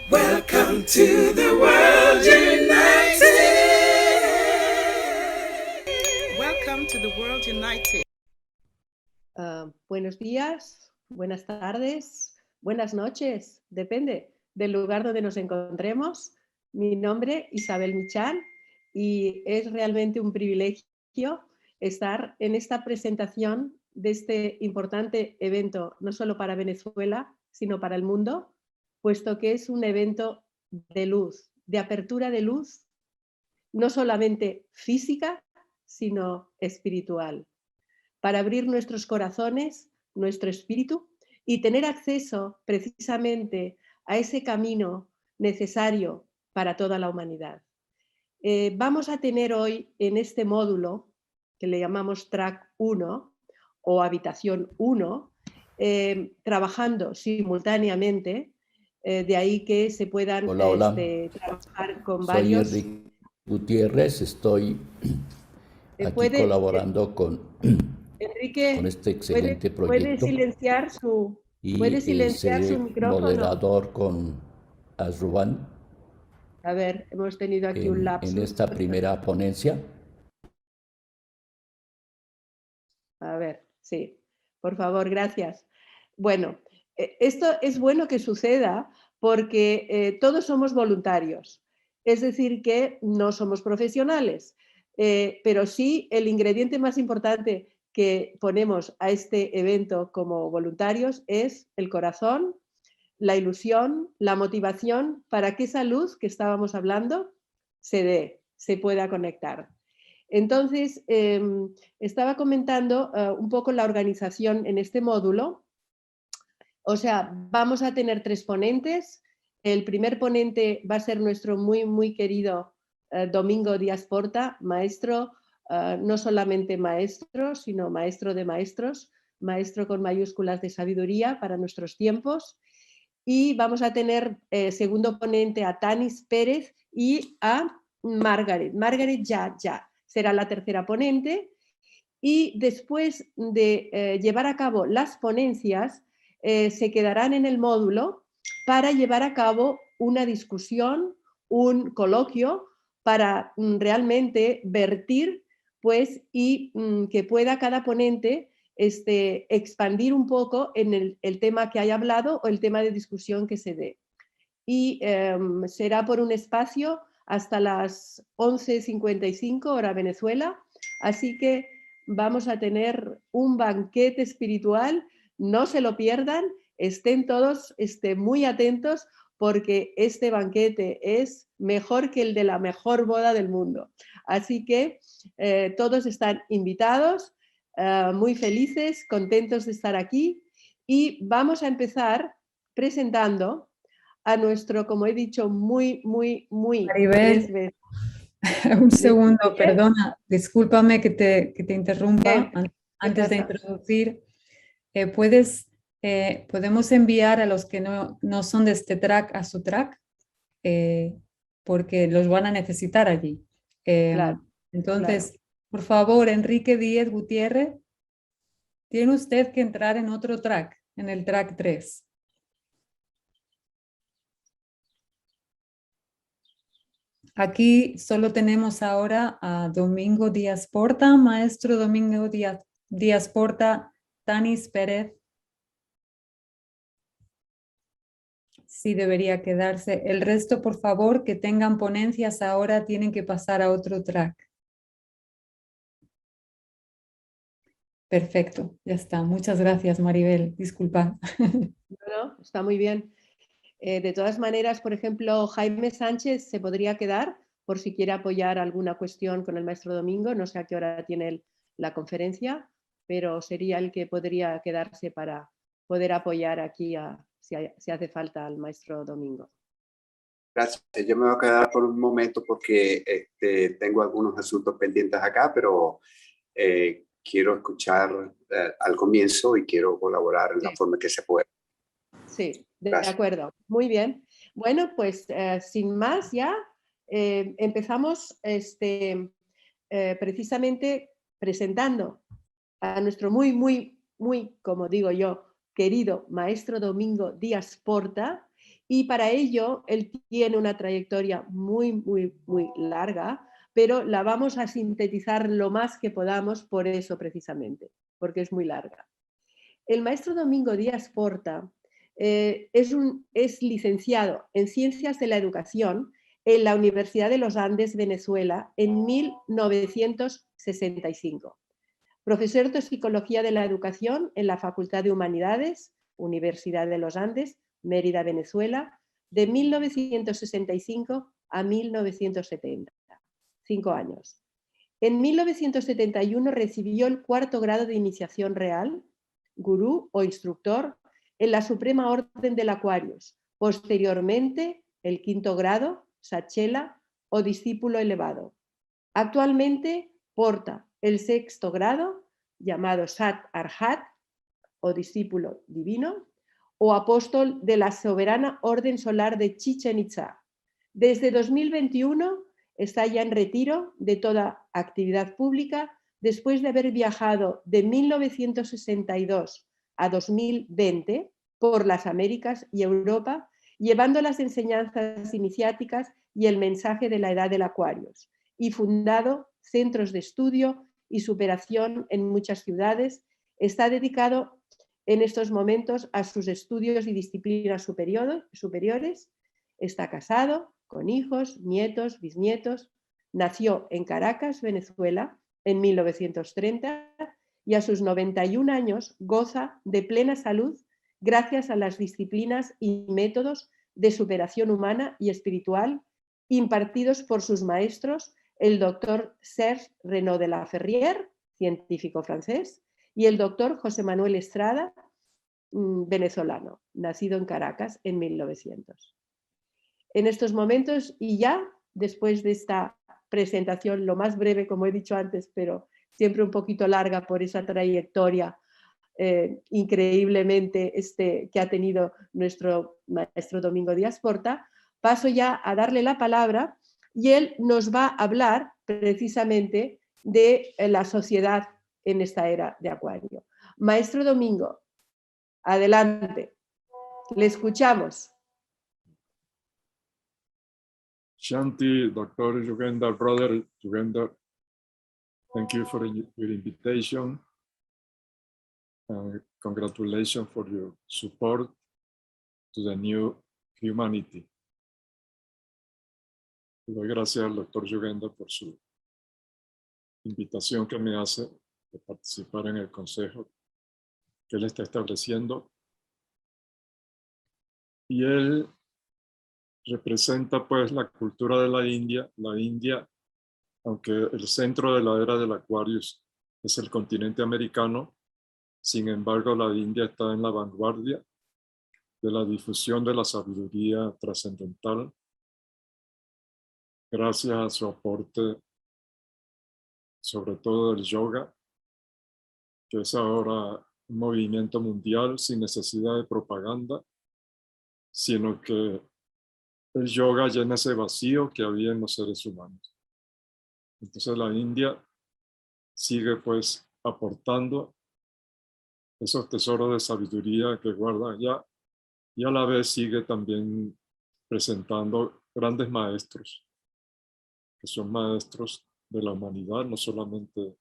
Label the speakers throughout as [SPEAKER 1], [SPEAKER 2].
[SPEAKER 1] Welcome to the World United. Welcome to the World United.
[SPEAKER 2] Buenos días, buenas tardes, buenas noches, depende del lugar donde nos encontremos. Mi nombre es Isabel Michan y es realmente un privilegio estar en esta presentación de este importante evento, no solo para Venezuela, sino para el mundo, puesto que es un evento de luz, de apertura de luz, no solamente física, sino espiritual, para abrir nuestros corazones, nuestro espíritu y tener acceso precisamente a ese camino necesario para toda la humanidad. Vamos a tener hoy en este módulo, que le llamamos Track 1 o Habitación 1, trabajando simultáneamente, de ahí que se puedan
[SPEAKER 3] Hola.
[SPEAKER 2] trabajar con
[SPEAKER 3] Soy
[SPEAKER 2] varios...
[SPEAKER 3] Enrique Gutiérrez, estoy aquí colaborando con
[SPEAKER 2] Enrique,
[SPEAKER 3] este excelente
[SPEAKER 2] ¿puede
[SPEAKER 3] proyecto
[SPEAKER 2] silenciar su
[SPEAKER 3] seré
[SPEAKER 2] micrófono?
[SPEAKER 3] moderador con Asruban
[SPEAKER 2] A ver, hemos tenido aquí un
[SPEAKER 3] en
[SPEAKER 2] lapsus.
[SPEAKER 3] esta primera ponencia.
[SPEAKER 2] A ver, sí, por favor, gracias. Bueno, esto es bueno que suceda porque todos somos voluntarios, es decir, que no somos profesionales, pero sí el ingrediente más importante que ponemos a este evento como voluntarios es el corazón, la ilusión, la motivación para que esa luz que estábamos hablando se dé, se pueda conectar. Entonces, estaba comentando un poco la organización en este módulo. O sea, vamos a tener 3 ponentes. El primer ponente va a ser nuestro muy querido Domingo Díaz Porta, maestro, no solamente maestro, sino maestro de maestros, maestro con mayúsculas de sabiduría para nuestros tiempos. Y vamos a tener segundo ponente a Tanis Pérez y a Margaret. Margaret ya será la tercera ponente. Y después de llevar a cabo las ponencias, se quedarán en el módulo para llevar a cabo una discusión, un coloquio, para realmente vertir, pues, y que pueda cada ponente expandir un poco en el tema que haya hablado o el tema de discusión que se dé. Y será por un espacio hasta las 11:55 hora Venezuela, así que vamos a tener un banquete espiritual, no se lo pierdan, estén todos muy atentos porque este banquete es mejor que el de la mejor boda del mundo. Así que todos están invitados, muy felices, contentos de estar aquí y vamos a empezar presentando a nuestro, como he dicho, muy
[SPEAKER 4] Maribel, un segundo, perdona, discúlpame que te interrumpa antes de introducir. ¿Podemos enviar a los que no son de este track a su track? Porque los van a necesitar allí.
[SPEAKER 2] Claro,
[SPEAKER 4] entonces, claro. Por favor, Enrique Díaz Gutiérrez, tiene usted que entrar en otro track, en el track 3. Aquí solo tenemos ahora a Domingo Díaz Porta, maestro Domingo Díaz Porta, Tanis Pérez. Sí debería quedarse. El resto, por favor, que tengan ponencias ahora, tienen que pasar a otro track. Perfecto, ya está. Muchas gracias, Maribel. Disculpa.
[SPEAKER 2] No, está muy bien. De todas maneras, por ejemplo, Jaime Sánchez se podría quedar por si quiere apoyar alguna cuestión con el maestro Domingo. No sé a qué hora tiene la conferencia, pero sería el que podría quedarse para poder apoyar aquí si hace falta al maestro Domingo.
[SPEAKER 5] Gracias. Yo me voy a quedar por un momento porque tengo algunos asuntos pendientes acá, pero quiero escuchar al comienzo y quiero colaborar en la forma que se pueda.
[SPEAKER 2] Sí, de acuerdo. Muy bien. Bueno, pues sin más ya empezamos precisamente presentando a nuestro muy, como digo yo, querido maestro Domingo Díaz Porta, Y para ello, él tiene una trayectoria muy larga, pero la vamos a sintetizar lo más que podamos por eso precisamente, porque es muy larga. El maestro Domingo Díaz Porta es licenciado en Ciencias de la Educación en la Universidad de los Andes, Venezuela, en 1965. Profesor de Psicología de la Educación en la Facultad de Humanidades, Universidad de los Andes, Mérida, Venezuela, de 1965 a 1970. 5 años. En 1971 recibió el 4º grado de iniciación real, gurú o instructor, en la Suprema Orden del Aquarius. Posteriormente, el 5º grado, Sachela o discípulo elevado. Actualmente porta el 6º grado, llamado Sat Arhat o discípulo divino, o apóstol de la Soberana Orden Solar de Chichen Itzá. Desde 2021 está ya en retiro de toda actividad pública después de haber viajado de 1962 a 2020 por las Américas y Europa, llevando las enseñanzas iniciáticas y el mensaje de la edad del Aquarius, y fundado centros de estudio y superación en muchas ciudades. Está dedicado en estos momentos a sus estudios y disciplinas superiores. Está casado, con hijos, nietos, bisnietos. Nació en Caracas, Venezuela, en 1930 y a sus 91 años goza de plena salud gracias a las disciplinas y métodos de superación humana y espiritual impartidos por sus maestros, el doctor Serge Renaud de la Ferrière, científico francés, y el doctor José Manuel Estrada, venezolano, nacido en Caracas en 1900. En estos momentos, y ya después de esta presentación, lo más breve, como he dicho antes, pero siempre un poquito larga por esa trayectoria increíblemente que ha tenido nuestro maestro Domingo Díaz Porta, paso ya a darle la palabra y él nos va a hablar precisamente de la sociedad en esta era de Acuario. Maestro Domingo, adelante, le escuchamos.
[SPEAKER 6] Shanti, Dr. Yugenda, brother Yugenda, thank you for your invitation. Congratulations for your support to the new humanity. Le doy gracias al Dr. Yugenda por su invitación que me hace de participar en el consejo que él está estableciendo. Y él representa pues la cultura de la India. La India, aunque el centro de la era del Aquarius es el continente americano, sin embargo la India está en la vanguardia de la difusión de la sabiduría trascendental gracias a su aporte sobre todo del yoga, que es ahora un movimiento mundial sin necesidad de propaganda, sino que el yoga llena ese vacío que había en los seres humanos. Entonces la India sigue pues aportando esos tesoros de sabiduría que guarda allá y a la vez sigue también presentando grandes maestros, que son maestros de la humanidad, no solamente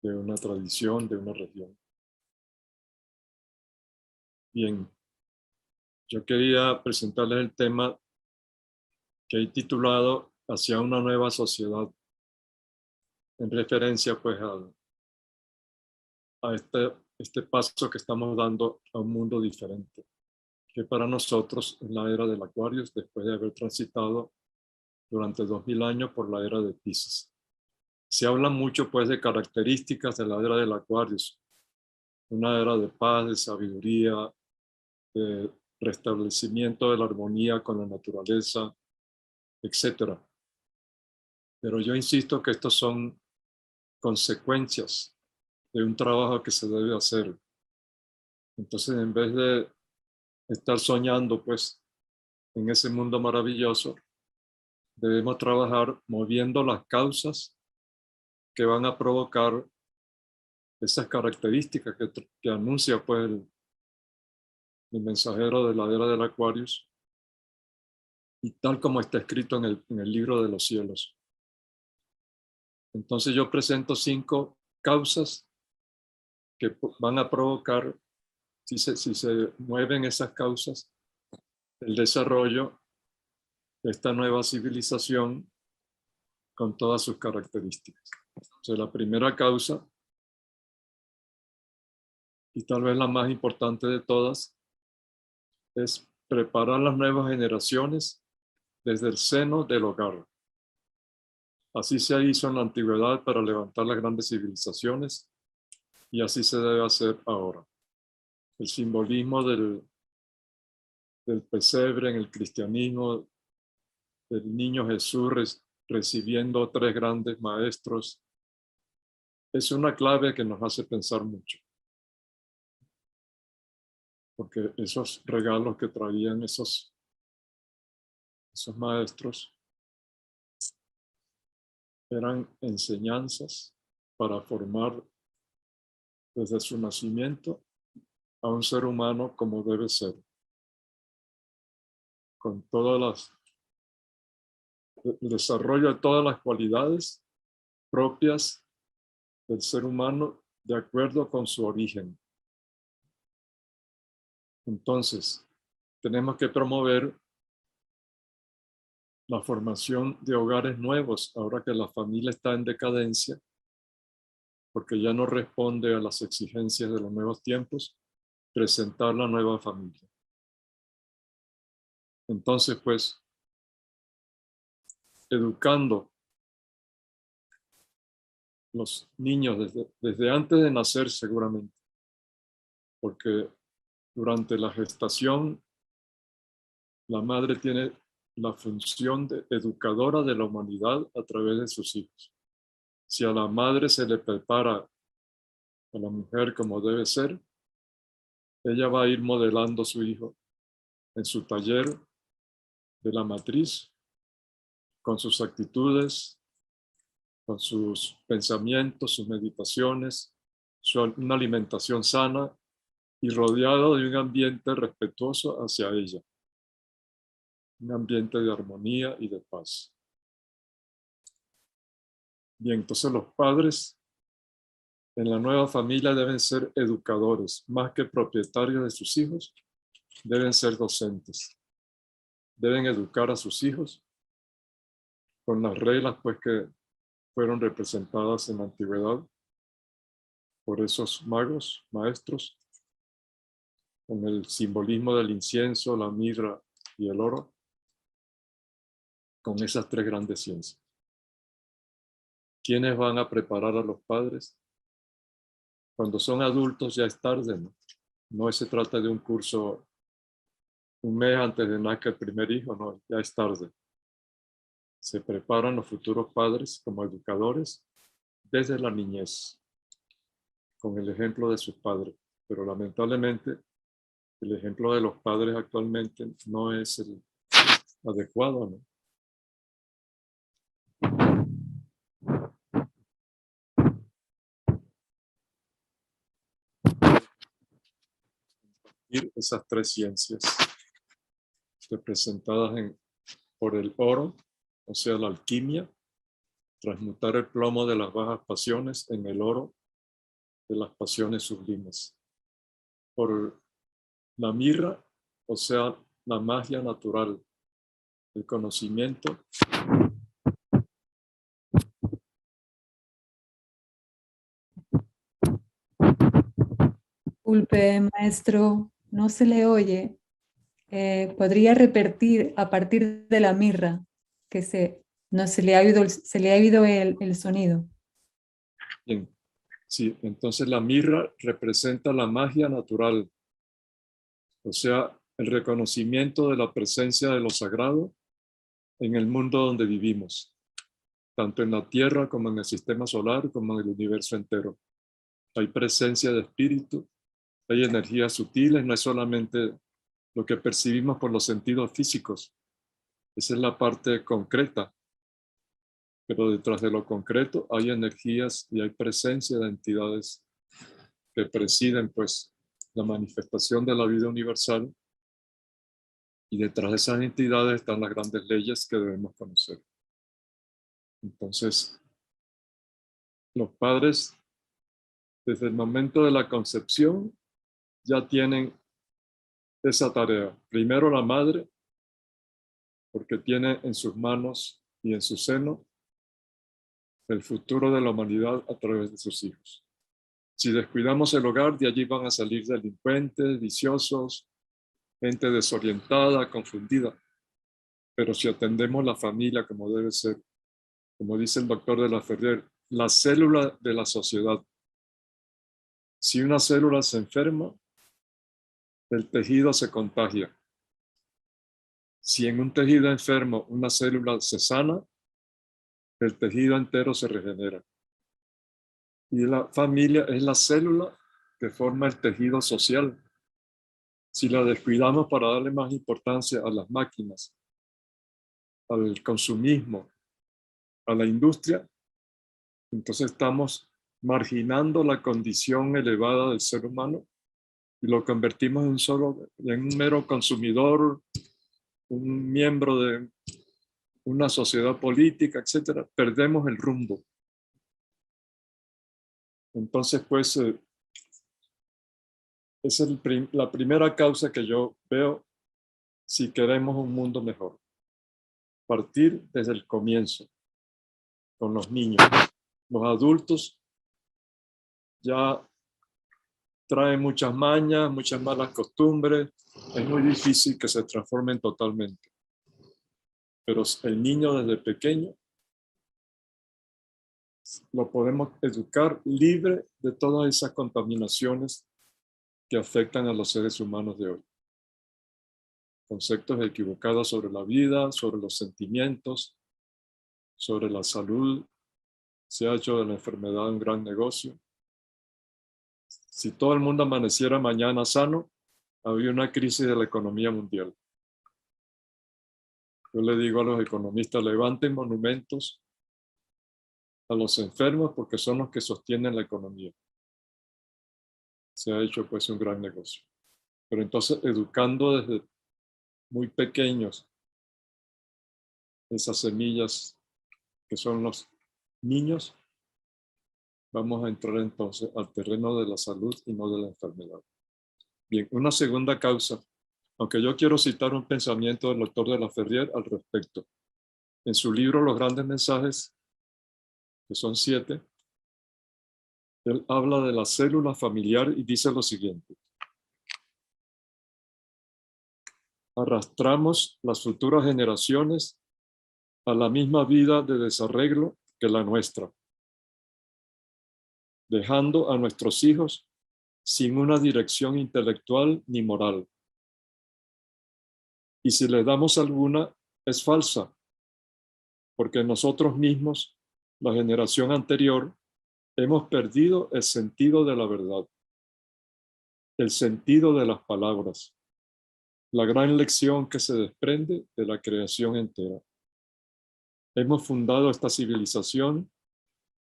[SPEAKER 6] de una tradición, de una región. Bien, yo quería presentarles el tema que he titulado Hacia una nueva sociedad, en referencia pues a este paso que estamos dando a un mundo diferente, que para nosotros es la era del Aquarius, después de haber transitado durante 2000 años por la era de Piscis. Se habla mucho pues de características de la era del Aquarius, una era de paz, de sabiduría, de restablecimiento de la armonía con la naturaleza, etc. Pero yo insisto que estos son consecuencias de un trabajo que se debe hacer. Entonces, en vez de estar soñando pues en ese mundo maravilloso, debemos trabajar moviendo las causas que van a provocar esas características que anuncia pues el mensajero de la era del Aquarius, y tal como está escrito en el libro de los cielos. Entonces yo presento 5 causas que van a provocar, si se mueven esas causas, el desarrollo de esta nueva civilización con todas sus características. Entonces, la primera causa, y tal vez la más importante de todas, es preparar las nuevas generaciones desde el seno del hogar. Así se hizo en la antigüedad para levantar las grandes civilizaciones y así se debe hacer ahora. El simbolismo del pesebre en el cristianismo, del niño Jesús recibiendo 3 grandes maestros, es una clave que nos hace pensar mucho. Porque esos regalos que traían esos maestros eran enseñanzas para formar desde su nacimiento a un ser humano como debe ser, con el desarrollo de todas las cualidades propias del ser humano de acuerdo con su origen. Entonces, tenemos que promover la formación de hogares nuevos, ahora que la familia está en decadencia, porque ya no responde a las exigencias de los nuevos tiempos, presentar la nueva familia. Entonces, pues, educando los niños desde antes de nacer seguramente, porque durante la gestación la madre tiene la función de educadora de la humanidad a través de sus hijos. Si a la madre se le prepara a la mujer como debe ser, ella va a ir modelando a su hijo en su taller de la matriz, con sus actitudes, con sus pensamientos, sus meditaciones, una alimentación sana y rodeado de un ambiente respetuoso hacia ella. Un ambiente de armonía y de paz. Bien, entonces los padres en la nueva familia deben ser educadores, más que propietarios de sus hijos, deben ser docentes. Deben educar a sus hijos con las reglas pues que fueron representadas en la antigüedad por esos magos, maestros, con el simbolismo del incienso, la mirra y el oro, con esas 3 grandes ciencias. ¿Quiénes van a preparar a los padres? Cuando son adultos ya es tarde, ¿no? No se trata de un curso un mes antes de nacer el primer hijo, no, ya es tarde. Se preparan los futuros padres como educadores desde la niñez, con el ejemplo de sus padres. Pero lamentablemente el ejemplo de los padres actualmente no es el adecuado, ¿no? Esas 3 ciencias representadas por el oro, o sea, la alquimia, transmutar el plomo de las bajas pasiones en el oro de las pasiones sublimes. Por la mirra, o sea, la magia natural, el conocimiento.
[SPEAKER 4] Disculpe, maestro, no se le oye. ¿Podría repetir a partir de la mirra que no se le ha oído el sonido?
[SPEAKER 6] Bien. Sí, entonces la mirra representa la magia natural, o sea, el reconocimiento de la presencia de lo sagrado en el mundo donde vivimos, tanto en la Tierra como en el sistema solar, como en el universo entero. Hay presencia de espíritu, hay energías sutiles, no es solamente lo que percibimos por los sentidos físicos. Esa es la parte concreta. Pero detrás de lo concreto hay energías y hay presencia de entidades que presiden pues la manifestación de la vida universal Y detrás de esas entidades están las grandes leyes que debemos conocer. Entonces, los padres, desde el momento de la concepción, ya tienen esa tarea. Primero la madre, porque tiene en sus manos y en su seno el futuro de la humanidad a través de sus hijos. Si descuidamos el hogar, de allí van a salir delincuentes, viciosos, gente desorientada, confundida. Pero si atendemos la familia como debe ser, como dice el doctor de la Ferrer, la célula de la sociedad. Si una célula se enferma, el tejido se contagia. Si en un tejido enfermo una célula se sana, el tejido entero se regenera. Y la familia es la célula que forma el tejido social. Si la descuidamos para darle más importancia a las máquinas, al consumismo, a la industria, entonces estamos marginando la condición elevada del ser humano y lo convertimos en un mero consumidor, un miembro de una sociedad política, etcétera. Perdemos el rumbo. Entonces, pues, esa es la primera causa que yo veo si queremos un mundo mejor. Partir desde el comienzo, con los niños. Los adultos ya traen muchas mañas, muchas malas costumbres. Es muy difícil que se transformen totalmente. Pero el niño desde pequeño lo podemos educar libre de todas esas contaminaciones que afectan a los seres humanos de hoy. Conceptos equivocados sobre la vida, sobre los sentimientos, sobre la salud. Se ha hecho de la enfermedad un gran negocio. Si todo el mundo amaneciera mañana sano, habría una crisis de la economía mundial. Yo le digo a los economistas, levanten monumentos a los enfermos porque son los que sostienen la economía. Se ha hecho pues un gran negocio. Pero entonces educando desde muy pequeños esas semillas que son los niños, vamos a entrar entonces al terreno de la salud y no de la enfermedad. Bien, una segunda causa, aunque yo quiero citar un pensamiento del doctor de la Ferrier al respecto. En su libro Los Grandes Mensajes, que son 7, él habla de la célula familiar y dice lo siguiente. Arrastramos las futuras generaciones a la misma vida de desarreglo que la nuestra, dejando a nuestros hijos sin una dirección intelectual ni moral. Y si les damos alguna, es falsa, porque nosotros mismos, la generación anterior, hemos perdido el sentido de la verdad, el sentido de las palabras, la gran lección que se desprende de la creación entera. Hemos fundado esta civilización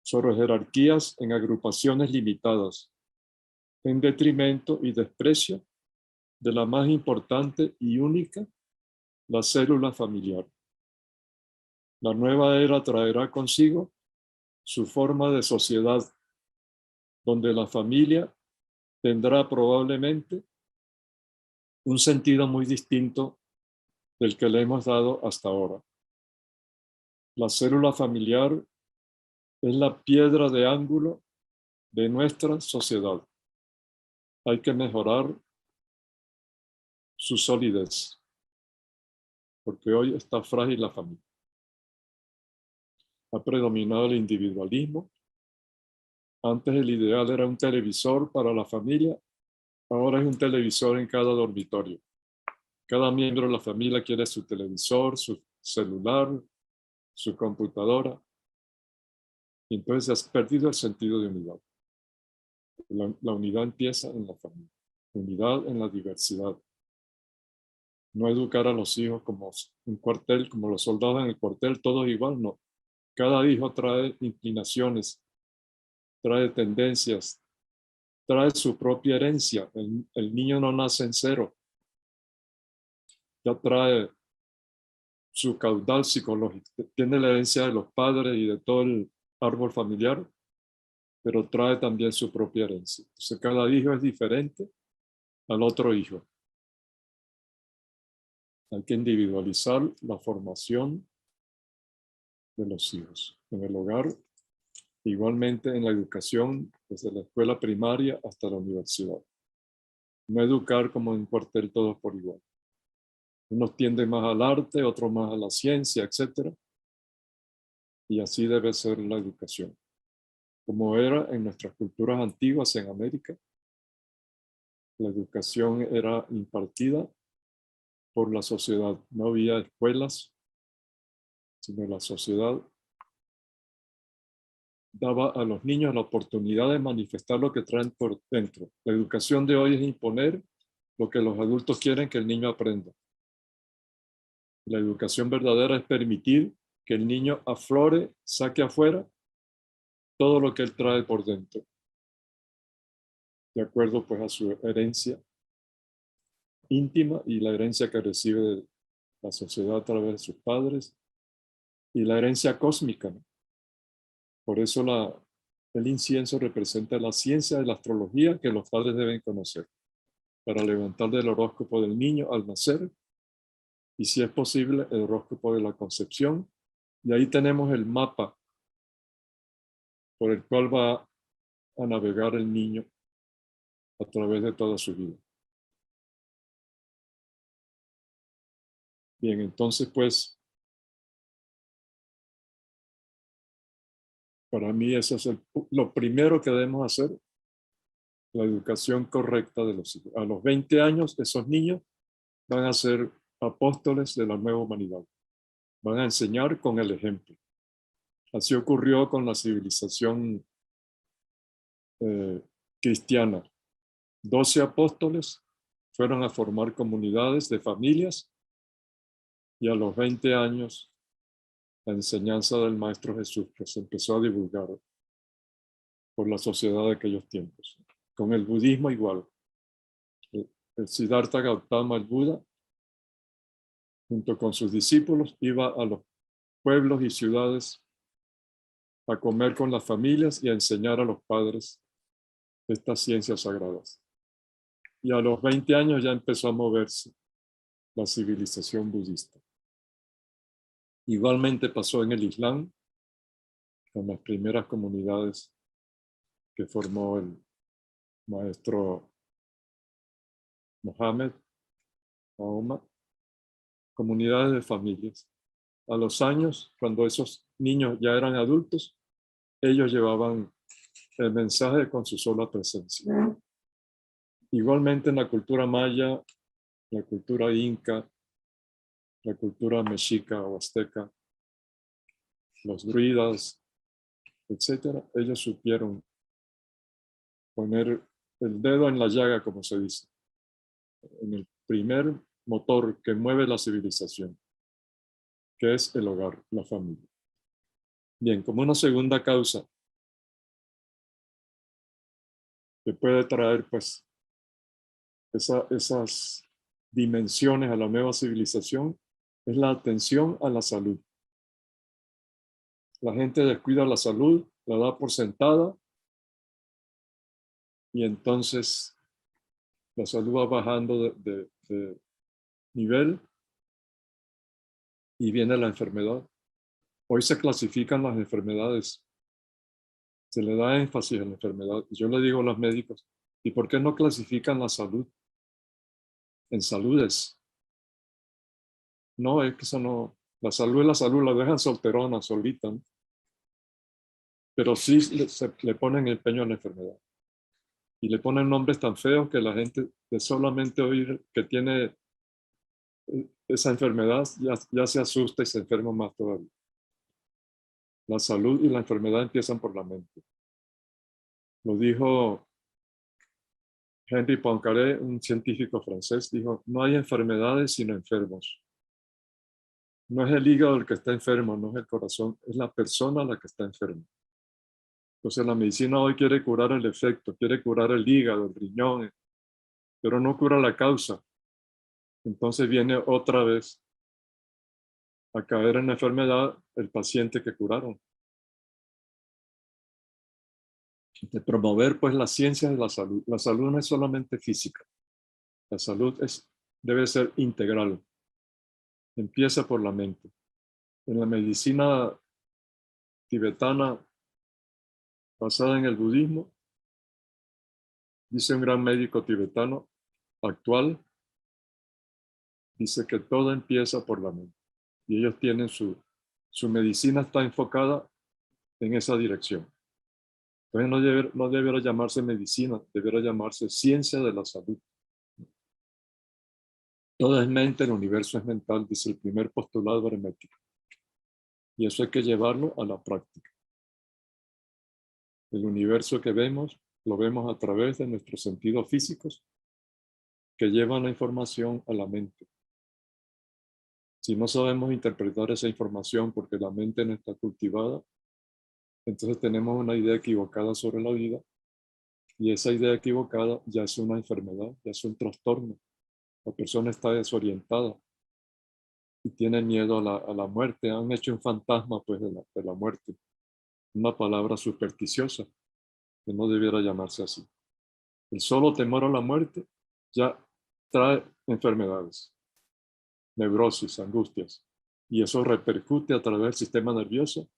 [SPEAKER 6] sobre jerarquías en agrupaciones limitadas, en detrimento y desprecio de la más importante y única, la célula familiar. La nueva era traerá consigo su forma de sociedad, donde la familia tendrá probablemente un sentido muy distinto del que le hemos dado hasta ahora. La célula familiar es la piedra de ángulo de nuestra sociedad. Hay que mejorar su solidez, porque hoy está frágil la familia. Ha predominado el individualismo. Antes el ideal era un televisor para la familia, ahora es un televisor en cada dormitorio. Cada miembro de la familia quiere su televisor, su celular, su computadora. Y entonces has perdido el sentido de unidad. La unidad empieza en la familia. Unidad en la diversidad. No educar a los hijos como un cuartel, como los soldados en el cuartel, todos igual, no. Cada hijo trae inclinaciones, trae tendencias, trae su propia herencia. El niño no nace en cero. ya trae su caudal psicológico. Tiene la herencia de los padres y de todo el árbol familiar, pero trae también su propia herencia. Entonces, cada hijo es diferente al otro hijo. Hay que individualizar la formación de los hijos en el hogar, igualmente en la educación, desde la escuela primaria hasta la universidad. No educar como en cuartel todos por igual. Unos tienden más al arte, otros más a la ciencia, etc. Y así debe ser la educación. Como era en nuestras culturas antiguas en América, la educación era impartida por la sociedad. No había escuelas, sino la sociedad daba a los niños la oportunidad de manifestar lo que traen por dentro. La educación de hoy es imponer lo que los adultos quieren que el niño aprenda. La educación verdadera es permitir que el niño aflore, saque afuera todo lo que él trae por dentro, de acuerdo pues a su herencia íntima y la herencia que recibe de la sociedad a través de sus padres y la herencia cósmica, ¿no? Por eso el incienso representa la ciencia de la astrología que los padres deben conocer para levantar del horóscopo del niño al nacer y, si es posible, el horóscopo de la concepción. Y ahí tenemos el mapa por el cual va a navegar el niño a través de toda su vida. Bien, entonces pues, para mí eso es lo primero que debemos hacer, la educación correcta de los hijos. A los 20 años, esos niños van a ser apóstoles de la nueva humanidad. Van a enseñar con el ejemplo. Así ocurrió con la civilización cristiana. 12 apóstoles fueron a formar comunidades de familias y a los 20 años la enseñanza del Maestro Jesús que se empezó a divulgar por la sociedad de aquellos tiempos. Con el budismo igual. El Siddhartha Gautama, el Buda, junto con sus discípulos, iba a los pueblos y ciudades a comer con las familias y a enseñar a los padres estas ciencias sagradas. Y a los 20 años ya empezó a moverse la civilización budista. Igualmente pasó en el Islam, con las primeras comunidades que formó el maestro Mohammed, Mahoma, comunidades de familias. A los años, cuando esos niños ya eran adultos, ellos llevaban el mensaje con su sola presencia. Igualmente en la cultura maya, la cultura inca, la cultura mexica o azteca, los druidas, etcétera, ellos supieron poner el dedo en la llaga, como se dice, en el primer motor que mueve la civilización, que es el hogar, la familia. Bien, como una segunda causa que puede traer pues esas dimensiones a la nueva civilización es la atención a la salud. La gente descuida la salud, la da por sentada y entonces la salud va bajando de nivel y viene la enfermedad. Hoy se clasifican las enfermedades, se le da énfasis a la enfermedad. Yo le digo a los médicos, ¿y por qué no clasifican la salud en saludes? No, es que eso no, la salud es la salud, la dejan solterona, solita, ¿no? Pero sí le ponen empeño a la enfermedad. Y le ponen nombres tan feos que la gente de solamente oír que tiene esa enfermedad ya se asusta y se enferma más todavía. La salud y la enfermedad empiezan por la mente. Lo dijo Henri Poincaré, un científico francés, dijo, no hay enfermedades sino enfermos. No es el hígado el que está enfermo, no es el corazón, es la persona la que está enferma. Entonces la medicina hoy quiere curar el efecto, quiere curar el hígado, el riñón, pero no cura la causa. Entonces viene otra vez a caer en la enfermedad el paciente que curaron. De promover pues las ciencias de la salud. La salud no es solamente física. La salud debe ser integral. Empieza por la mente. En la medicina tibetana basada en el budismo, dice un gran médico tibetano actual, dice que todo empieza por la mente. Y ellos tienen su medicina está enfocada en esa dirección. Entonces no deberá llamarse medicina, deberá llamarse ciencia de la salud. Todo es mente, el universo es mental, dice el primer postulado hermético. Y eso hay que llevarlo a la práctica. El universo que vemos, lo vemos a través de nuestros sentidos físicos que llevan la información a la mente. Si no sabemos interpretar esa información porque la mente no está cultivada, entonces tenemos una idea equivocada sobre la vida y esa idea equivocada ya es una enfermedad, ya es un trastorno. La persona está desorientada y tiene miedo a la muerte. Han hecho un fantasma pues, de la muerte. Una palabra supersticiosa que no debiera llamarse así. El solo temor a la muerte ya trae enfermedades, neurosis, angustias, y eso repercute a través del sistema nervioso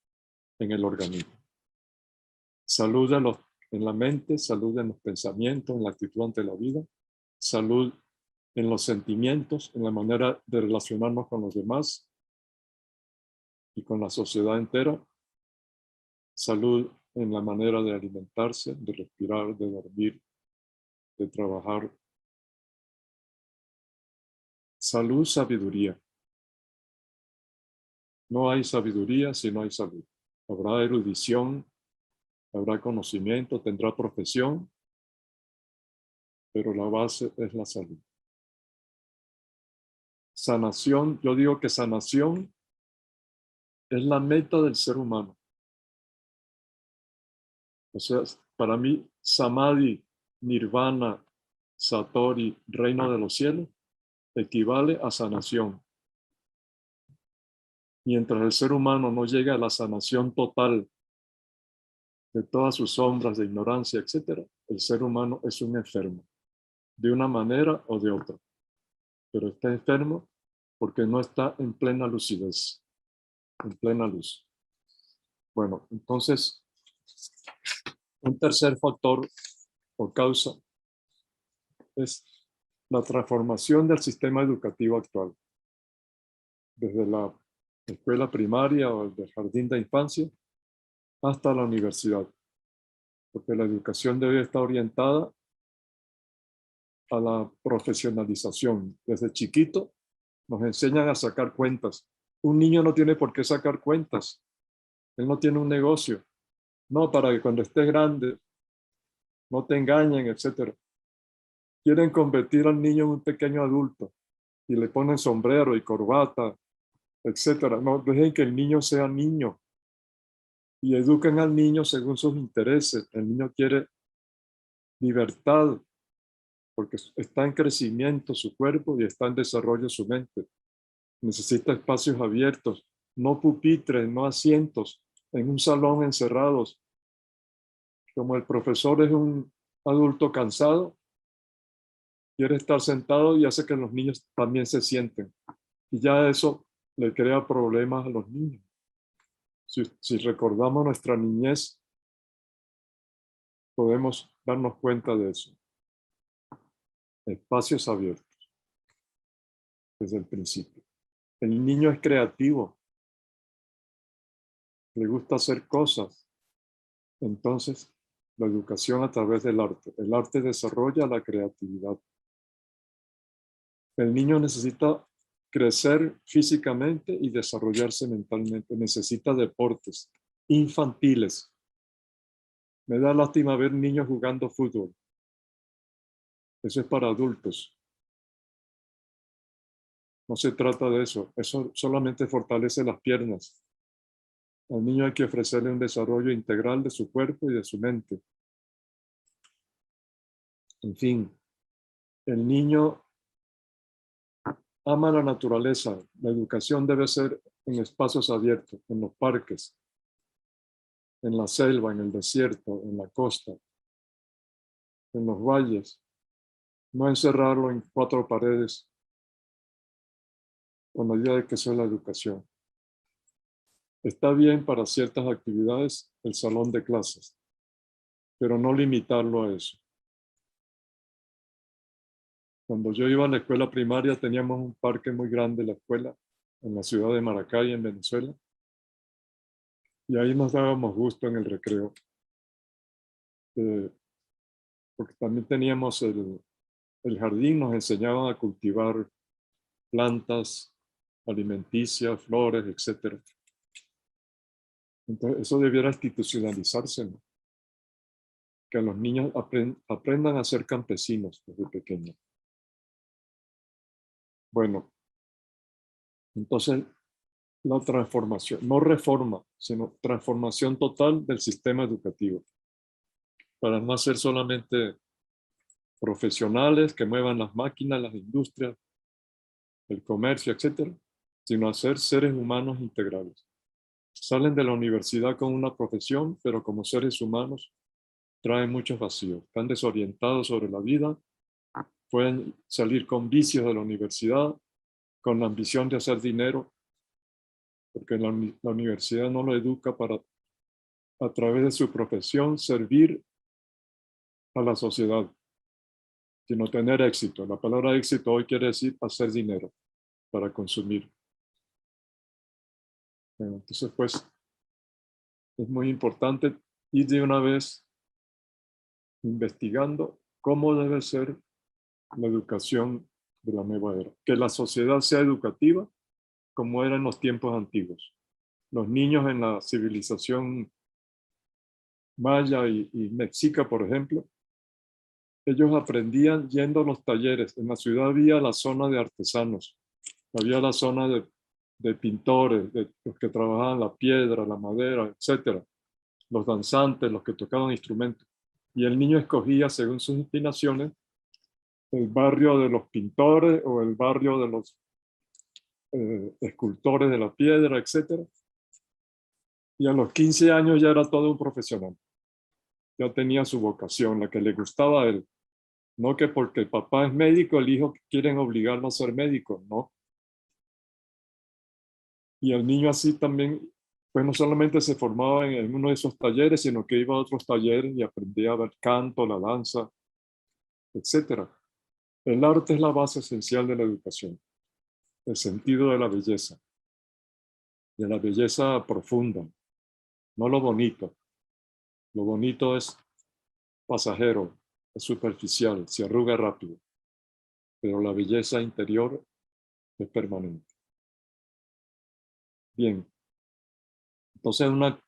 [SPEAKER 6] en el organismo. Salud en la mente, salud en los pensamientos, en la actitud ante la vida, salud en los sentimientos, en la manera de relacionarnos con los demás y con la sociedad entera, salud en la manera de alimentarse, de respirar, de dormir, de trabajar. Salud, sabiduría. No hay sabiduría si no hay salud. Habrá erudición, habrá conocimiento, tendrá profesión, pero la base es la salud. Sanación, yo digo que sanación es la meta del ser humano. O sea, para mí, samadhi, nirvana, satori, reino de los cielos, equivale a sanación. Mientras el ser humano no llega a la sanación total de todas sus sombras de ignorancia, etc., el ser humano es un enfermo, de una manera o de otra. Pero está enfermo porque no está en plena lucidez, en plena luz. Bueno, entonces, un tercer factor o causa es la transformación del sistema educativo actual. Desde la escuela primaria o el jardín de infancia hasta la universidad. Porque la educación debe estar orientada a la profesionalización. Desde chiquito nos enseñan a sacar cuentas. Un niño no tiene por qué sacar cuentas. Él no tiene un negocio. No, para que cuando esté grande no te engañen, etc. Quieren convertir al niño en un pequeño adulto y le ponen sombrero y corbata, etc. No, dejen que el niño sea niño y eduquen al niño según sus intereses. El niño quiere libertad porque está en crecimiento su cuerpo y está en desarrollo su mente. Necesita espacios abiertos, no pupitres, no asientos, en un salón encerrados. Como el profesor es un adulto cansado, quiere estar sentado y hace que los niños también se sienten. Y ya eso le crea problemas a los niños. Si recordamos nuestra niñez, podemos darnos cuenta de eso. Espacios abiertos desde el principio. El niño es creativo, le gusta hacer cosas. Entonces, la educación a través del arte. El arte desarrolla la creatividad. El niño necesita crecer físicamente y desarrollarse mentalmente. Necesita deportes infantiles. Me da lástima ver niños jugando fútbol. Eso es para adultos. No se trata de eso. Eso solamente fortalece las piernas. Al niño hay que ofrecerle un desarrollo integral de su cuerpo y de su mente. En fin, el niño ama la naturaleza. La educación debe ser en espacios abiertos, en los parques, en la selva, en el desierto, en la costa, en los valles. No encerrarlo en 4 paredes con la idea de que eso es la educación. Está bien para ciertas actividades el salón de clases, pero no limitarlo a eso. Cuando yo iba a la escuela primaria teníamos un parque muy grande en la escuela, en la ciudad de Maracay, en Venezuela, y ahí nos dábamos gusto en el recreo. Porque también teníamos el jardín, nos enseñaban a cultivar plantas alimenticias, flores, etc. Entonces, eso debiera institucionalizarse, ¿no? Que los niños aprendan a ser campesinos desde pequeños. Bueno, entonces la transformación, no reforma, sino transformación total del sistema educativo, para no ser solamente profesionales que muevan las máquinas, las industrias, el comercio, etc., sino hacer seres humanos integrales. Salen de la universidad con una profesión, pero como seres humanos traen muchos vacíos, están desorientados sobre la vida, pueden salir con vicios de la universidad, con la ambición de hacer dinero, porque la universidad no lo educa para, a través de su profesión, servir a la sociedad, sino tener éxito. La palabra éxito hoy quiere decir hacer dinero para consumir. Entonces, pues, es muy importante ir de una vez investigando cómo debe ser la educación de la nueva era. Que la sociedad sea educativa como era en los tiempos antiguos. Los niños en la civilización maya y mexica, por ejemplo, ellos aprendían yendo a los talleres. En la ciudad había la zona de artesanos, había la zona de pintores, de los que trabajaban la piedra, la madera, etc. Los danzantes, los que tocaban instrumentos. Y el niño escogía, según sus inclinaciones, el barrio de los pintores o el barrio de los escultores de la piedra, etc. Y a los 15 años ya era todo un profesional. Ya tenía su vocación, la que le gustaba a él. No que porque el papá es médico, el hijo quieren obligarlo a ser médico, no. Y el niño así también, pues no solamente se formaba en uno de esos talleres, sino que iba a otros talleres y aprendía a ver canto, la danza, etc. El arte es la base esencial de la educación, el sentido de la belleza profunda, no lo bonito. Lo bonito es pasajero, es superficial, se arruga rápido, pero la belleza interior es permanente. Bien, entonces una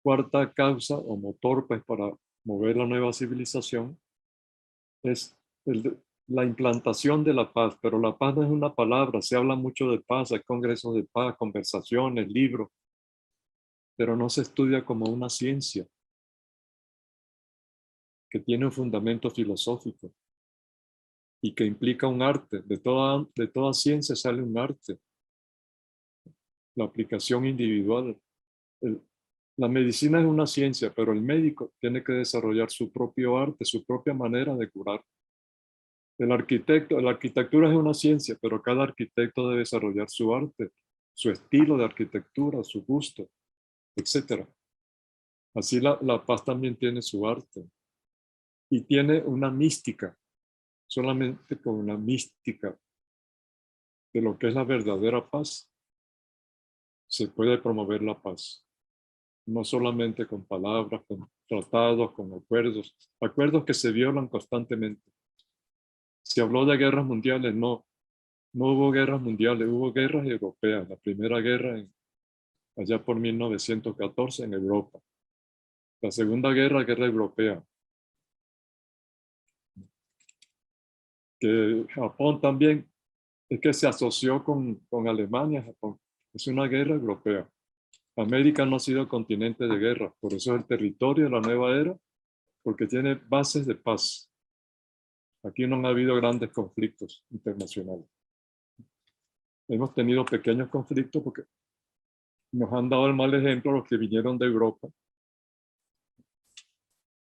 [SPEAKER 6] cuarta causa o motor pues, para mover la nueva civilización es la implantación de la paz, pero la paz no es una palabra, se habla mucho de paz, hay congresos de paz, conversaciones, libros, pero no se estudia como una ciencia que tiene un fundamento filosófico y que implica un arte. De toda ciencia sale un arte. La aplicación individual. La medicina es una ciencia, pero el médico tiene que desarrollar su propio arte, su propia manera de curar. La arquitectura es una ciencia, pero cada arquitecto debe desarrollar su arte, su estilo de arquitectura, su gusto, etc. Así la paz también tiene su arte y tiene una mística. Solamente con la mística de lo que es la verdadera paz se puede promover la paz. No solamente con palabras, con tratados, con acuerdos que se violan constantemente. Se habló de guerras mundiales, no hubo guerras mundiales, hubo guerras europeas. La primera guerra allá por 1914 en Europa. La segunda guerra europea. Que Japón también es que se asoció con Alemania, Japón. Es una guerra europea. América no ha sido continente de guerra, por eso es el territorio de la nueva era, porque tiene bases de paz. Aquí no ha habido grandes conflictos internacionales. hemos tenido pequeños conflictos porque nos han dado el mal ejemplo los que vinieron de Europa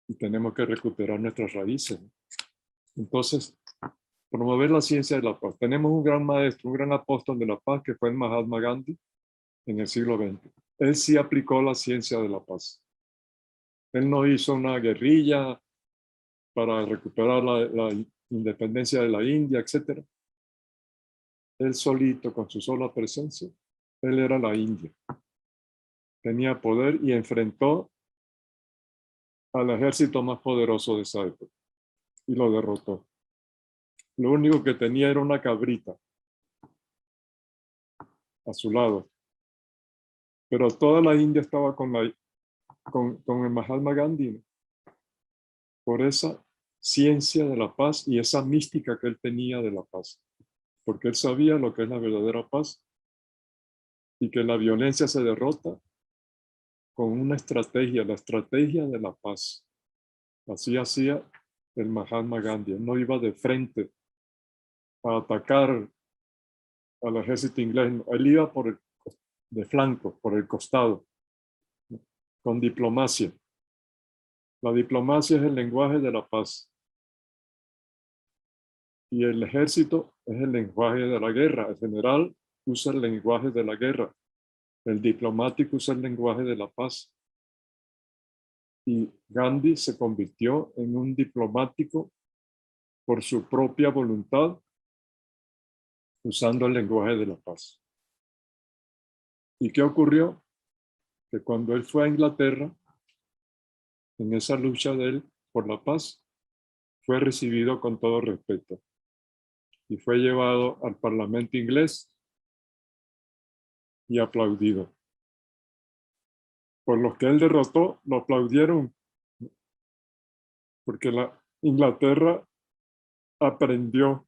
[SPEAKER 6] y tenemos que recuperar nuestras raíces. Entonces, promover la ciencia de la paz. Tenemos un gran maestro, un gran apóstol de la paz que fue el Mahatma Gandhi en el siglo XX. Él sí aplicó la ciencia de la paz. Él no hizo una guerrilla para recuperar la independencia de la India, etc. Él solito, con su sola presencia, él era la India. Tenía poder y enfrentó al ejército más poderoso de esa época y lo derrotó. Lo único que tenía era una cabrita a su lado. Pero toda la India estaba con el Mahatma Gandhi, ¿no? Por esa ciencia de la paz y esa mística que él tenía de la paz. Porque él sabía lo que es la verdadera paz y que la violencia se derrota con una estrategia, la estrategia de la paz. Así hacía el Mahatma Gandhi. Él no iba de frente a atacar al ejército inglés. Él iba de flanco, por el costado, con diplomacia. La diplomacia es el lenguaje de la paz. Y el ejército es el lenguaje de la guerra. El general usa el lenguaje de la guerra. El diplomático usa el lenguaje de la paz. Y Gandhi se convirtió en un diplomático por su propia voluntad, usando el lenguaje de la paz. ¿Y qué ocurrió? Que cuando él fue a Inglaterra, en esa lucha de él por la paz, fue recibido con todo respeto. Y fue llevado al Parlamento inglés y aplaudido. Por los que él derrotó, lo aplaudieron, porque la Inglaterra aprendió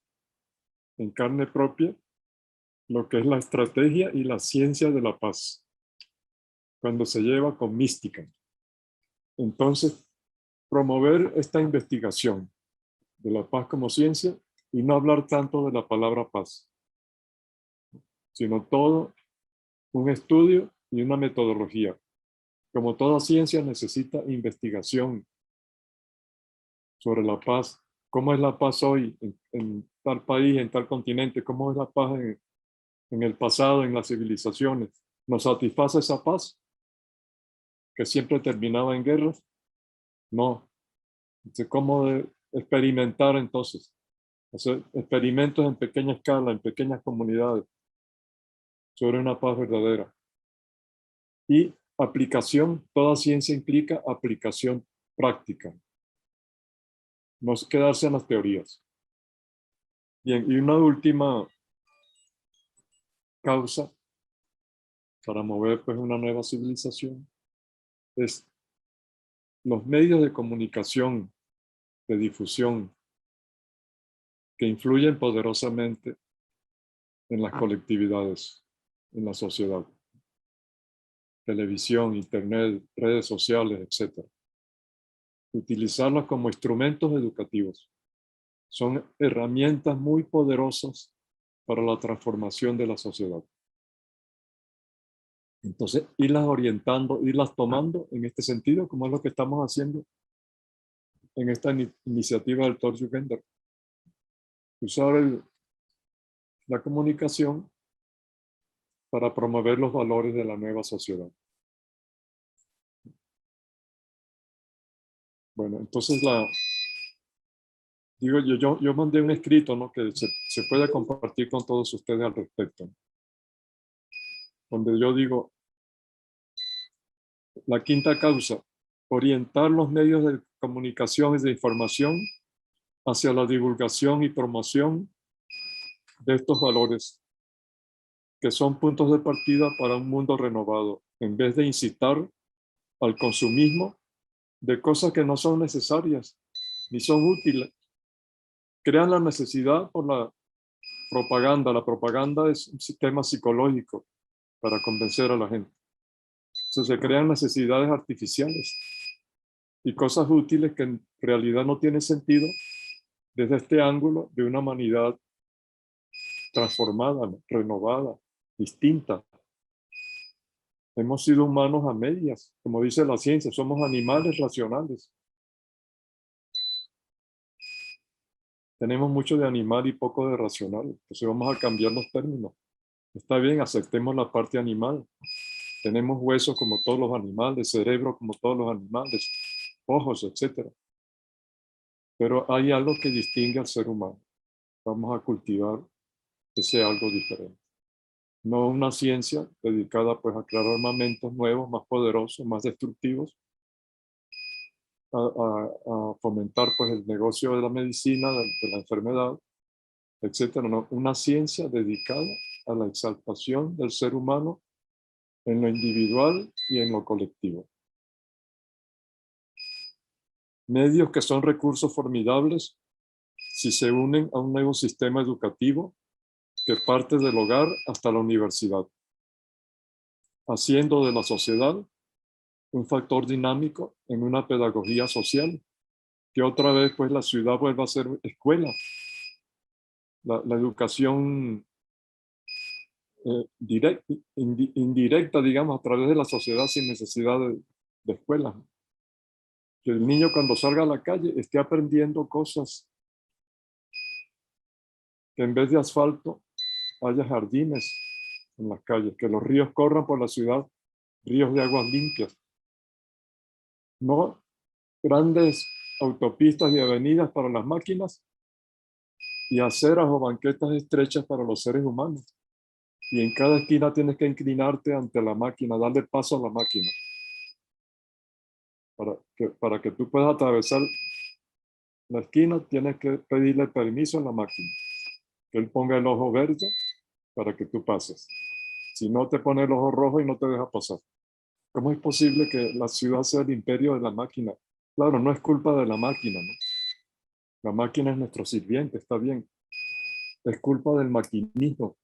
[SPEAKER 6] en carne propia lo que es la estrategia y la ciencia de la paz, cuando se lleva con mística. Entonces, promover esta investigación de la paz como ciencia y no hablar tanto de la palabra paz, sino todo un estudio y una metodología. Como toda ciencia necesita investigación sobre la paz. ¿Cómo es la paz hoy en tal país, en tal continente? ¿Cómo es la paz en el pasado, en las civilizaciones? ¿Nos satisface esa paz que siempre terminaba en guerras? No. Entonces, ¿cómo experimentar entonces? Hacer experimentos en pequeña escala, en pequeñas comunidades, sobre una paz verdadera. Y aplicación, toda ciencia implica aplicación práctica. No es quedarse en las teorías. Bien, y una última causa para mover pues una nueva civilización es los medios de comunicación, de difusión, que influyen poderosamente en las colectividades, en la sociedad. Televisión, internet, redes sociales, etc. Utilizarlas como instrumentos educativos. Son herramientas muy poderosas para la transformación de la sociedad. Entonces, irlas orientando, irlas tomando en este sentido, como es lo que estamos haciendo en esta iniciativa del Torjugender. Usar la comunicación para promover los valores de la nueva sociedad. Bueno, entonces yo mandé un escrito, ¿no?, que se puede compartir con todos ustedes al respecto, donde yo digo, la quinta causa, orientar los medios de comunicación y de información hacia la divulgación y promoción de estos valores, que son puntos de partida para un mundo renovado, en vez de incitar al consumismo de cosas que no son necesarias ni son útiles. Crean la necesidad por la propaganda. La propaganda es un sistema psicológico para convencer a la gente. Entonces se crean necesidades artificiales y cosas útiles que en realidad no tienen sentido desde este ángulo de una humanidad transformada, ¿no? Renovada, distinta. Hemos sido humanos a medias, como dice la ciencia, somos animales racionales. Tenemos mucho de animal y poco de racional, entonces vamos a cambiar los términos. Está bien, aceptemos la parte animal. Tenemos huesos como todos los animales, cerebro como todos los animales, ojos, etc. Pero hay algo que distingue al ser humano. Vamos a cultivar ese algo diferente. No una ciencia dedicada pues a crear armamentos nuevos, más poderosos, más destructivos, a fomentar pues el negocio de la medicina, de la enfermedad, etcétera. No, una ciencia dedicada a la exaltación del ser humano en lo individual y en lo colectivo. Medios que son recursos formidables si se unen a un nuevo sistema educativo que parte del hogar hasta la universidad, haciendo de la sociedad un factor dinámico en una pedagogía social, que otra vez pues la ciudad vuelva a ser escuela. La educación indirecta, digamos, a través de la sociedad sin necesidad de escuela. Que el niño cuando salga a la calle esté aprendiendo cosas, que en vez de asfalto haya jardines en las calles, que los ríos corran por la ciudad, ríos de aguas limpias. No grandes autopistas y avenidas para las máquinas y aceras o banquetas estrechas para los seres humanos. Y en cada esquina tienes que inclinarte ante la máquina, darle paso a la máquina. Para que tú puedas atravesar la esquina, tienes que pedirle permiso a la máquina. Que él ponga el ojo verde para que tú pases. Si no, te pone el ojo rojo y no te deja pasar. ¿Cómo es posible que la ciudad sea el imperio de la máquina? Claro, no es culpa de la máquina, ¿no? La máquina es nuestro sirviente, está bien. Es culpa del maquinismo,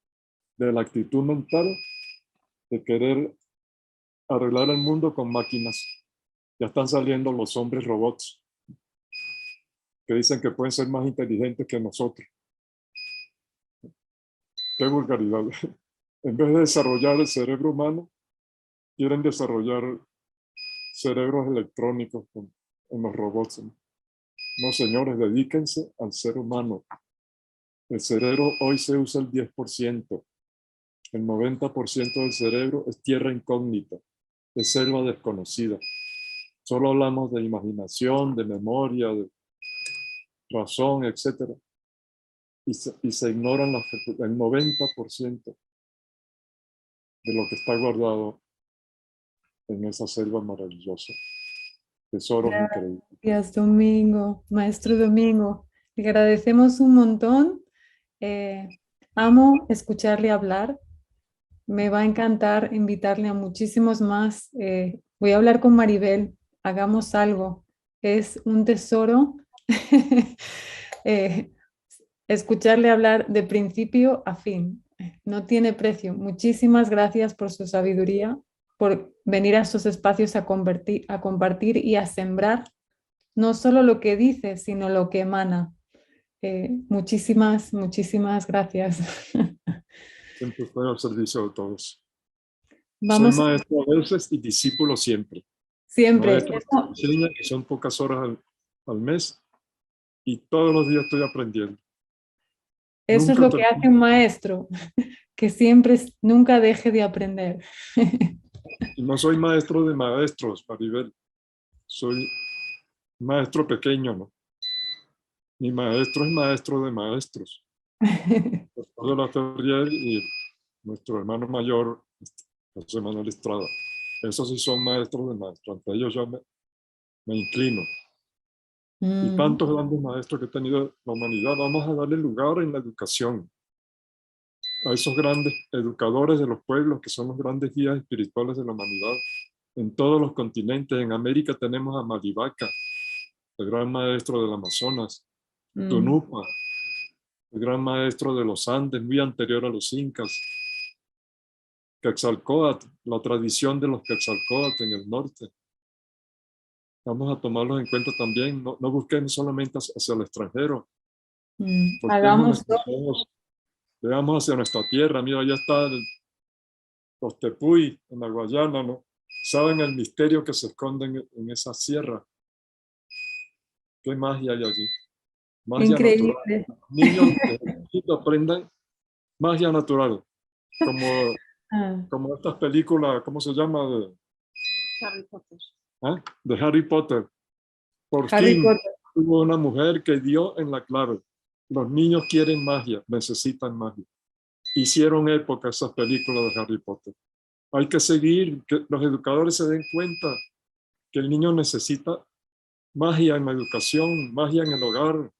[SPEAKER 6] de la actitud mental de querer arreglar el mundo con máquinas. Ya están saliendo los hombres robots que dicen que pueden ser más inteligentes que nosotros. Qué vulgaridad. En vez de desarrollar el cerebro humano, quieren desarrollar cerebros electrónicos en los robots. No, señores, dedíquense al ser humano. El cerebro hoy se usa el 10%. El 90% del cerebro es tierra incógnita, es selva desconocida. Solo hablamos de imaginación, de memoria, de razón, etc. Y se ignoran el 90% de lo que está guardado en esa selva maravillosa. Tesoros increíbles.
[SPEAKER 4] Gracias, Domingo, Maestro Domingo. Le agradecemos un montón. Amo escucharle hablar. Me va a encantar invitarle a muchísimos más. Voy a hablar con Maribel. Hagamos algo. Es un tesoro escucharle hablar de principio a fin. No tiene precio. Muchísimas gracias por su sabiduría, por venir a estos espacios a compartir y a sembrar no solo lo que dice, sino lo que emana. Muchísimas gracias.
[SPEAKER 6] Siempre estoy al servicio de todos.
[SPEAKER 4] Vamos
[SPEAKER 6] Soy maestro a veces y discípulo siempre.
[SPEAKER 4] siempre.
[SPEAKER 6] Maestro que enseña, que son pocas horas al mes, y todos los días estoy aprendiendo.
[SPEAKER 4] Eso es lo que hace un maestro, que siempre, nunca deje de aprender.
[SPEAKER 6] Y no soy maestro de maestros, Maribel. Soy maestro pequeño, ¿no? Mi maestro es maestro de maestros. Doctor de la Ferrier y nuestro hermano mayor, José Manuel Estrada. Esos sí son maestros de maestros. Ante ellos yo me inclino. Y tantos grandes maestros que ha tenido la humanidad, vamos a darle lugar en la educación a esos grandes educadores de los pueblos que son los grandes guías espirituales de la humanidad en todos los continentes. En América tenemos a Marivaca, el gran maestro del Amazonas, Tunupa, el gran maestro de los Andes, muy anterior a los incas, Quetzalcóatl, la tradición de los Quetzalcóatl en el norte. Vamos a tomarlos en cuenta también, no busquemos solamente hacia el extranjero.
[SPEAKER 4] Hagámoslo.
[SPEAKER 6] veamos hacia nuestra tierra. Mira, allá está los Tepuy, en la Guayana, ¿no? Saben el misterio que se esconde en esa sierra. ¿Qué magia hay allí? Magia
[SPEAKER 4] Increíble.
[SPEAKER 6] natural. Los niños aprendan magia natural, como estas películas, ¿cómo se llama?
[SPEAKER 2] Harry Potter.
[SPEAKER 6] De Harry Potter. Por
[SPEAKER 4] Harry
[SPEAKER 6] fin
[SPEAKER 4] Potter.
[SPEAKER 6] hubo una mujer que dio en la clave. Los niños quieren magia, necesitan magia. Hicieron época esas películas de Harry Potter. Hay que seguir, que los educadores se den cuenta que el niño necesita magia en la educación, magia en el hogar,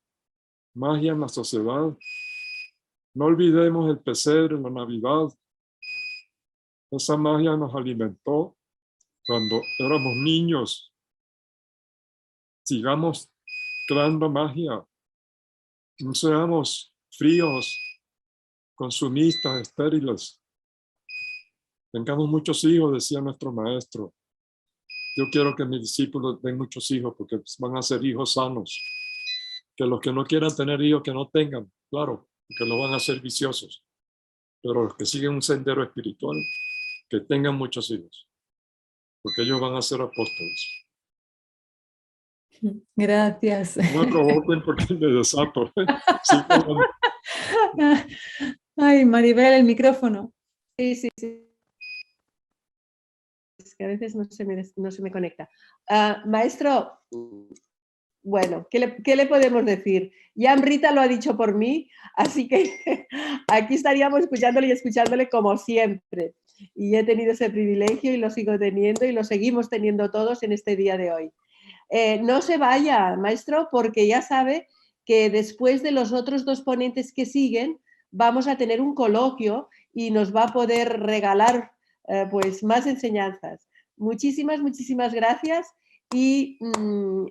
[SPEAKER 6] magia en la sociedad. No olvidemos el pesebre, la Navidad. Esa magia nos alimentó cuando éramos niños. Sigamos creando magia. No seamos fríos, consumistas, estériles. Tengamos muchos hijos, decía nuestro maestro. Yo quiero que mis discípulos den muchos hijos porque van a ser hijos sanos. Que los que no quieran tener hijos, que no tengan, claro, porque lo van a hacer viciosos. Pero los que siguen un sendero espiritual, que tengan muchos hijos, porque ellos van a ser apóstoles.
[SPEAKER 4] Gracias.
[SPEAKER 6] No me provoquen porque me desato. Sí,
[SPEAKER 4] Ay, Maribel, el micrófono.
[SPEAKER 2] Sí. Es que a veces no se me conecta. Maestro, bueno, ¿qué le podemos decir? Ya Amrita lo ha dicho por mí, así que aquí estaríamos escuchándole y escuchándole como siempre. Y he tenido ese privilegio y lo sigo teniendo y lo seguimos teniendo todos en este día de hoy. No se vaya, maestro, porque ya sabe que después de los otros dos ponentes que siguen, vamos a tener un coloquio y nos va a poder regalar pues más enseñanzas. Muchísimas gracias y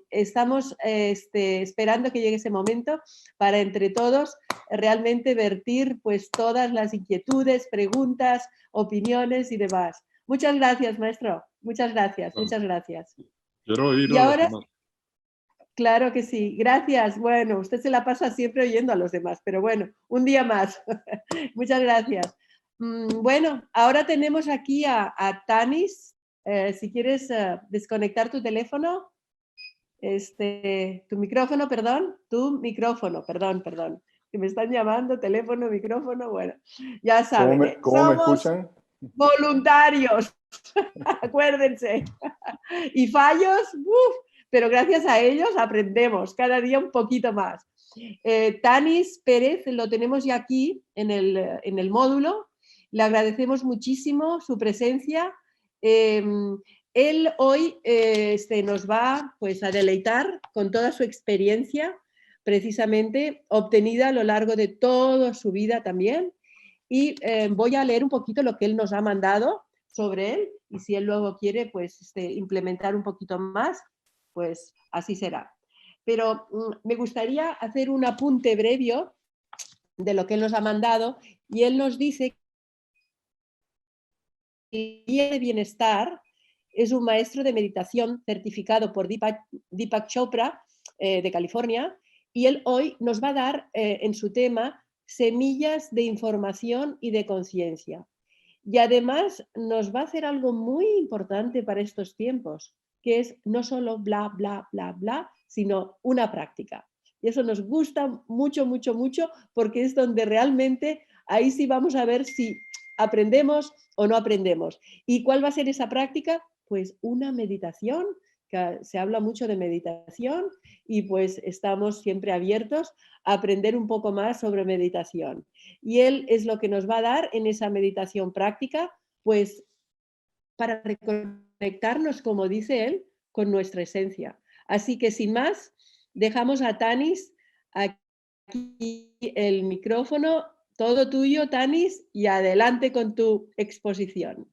[SPEAKER 2] estamos esperando que llegue ese momento para entre todos realmente vertir pues todas las inquietudes, preguntas, opiniones y demás. Muchas gracias, maestro. Muchas gracias.
[SPEAKER 6] quiero oír
[SPEAKER 2] Y
[SPEAKER 6] a los
[SPEAKER 2] ahora,
[SPEAKER 6] demás.
[SPEAKER 2] claro que sí, gracias. Bueno, usted se la pasa siempre oyendo a los demás, pero bueno, un día más. Muchas gracias. Bueno, ahora tenemos aquí a Tanis. Si quieres desconectar tu teléfono, tu micrófono, perdón, que me están llamando, teléfono, micrófono, bueno, ya saben.
[SPEAKER 7] ¿Cómo me
[SPEAKER 2] Somos
[SPEAKER 7] escuchan?
[SPEAKER 2] voluntarios, acuérdense. Y fallos, pero gracias a ellos aprendemos cada día un poquito más. Tanis Pérez lo tenemos ya aquí en el módulo. Le agradecemos muchísimo su presencia. Él hoy nos va pues, a deleitar con toda su experiencia, precisamente obtenida a lo largo de toda su vida también. Y voy a leer un poquito lo que él nos ha mandado sobre él, y si él luego quiere pues, implementar un poquito más, pues así será. Pero me gustaría hacer un apunte breve de lo que él nos ha mandado, y él nos dice que el bienestar es un maestro de meditación certificado por Deepak Chopra de California, y él hoy nos va a dar en su tema semillas de información y de conciencia. Y además nos va a hacer algo muy importante para estos tiempos, que es no solo bla, bla, bla, bla, sino una práctica. Y eso nos gusta mucho, porque es donde realmente ahí sí vamos a ver si aprendemos o no aprendemos. ¿Y cuál va a ser esa práctica? Pues una meditación, que se habla mucho de meditación y pues estamos siempre abiertos a aprender un poco más sobre meditación. Y él es lo que nos va a dar en esa meditación práctica, pues para reconectarnos, como dice él, con nuestra esencia. Así que sin más, dejamos a Tanis aquí el micrófono, todo tuyo, Tanis, y adelante con tu exposición.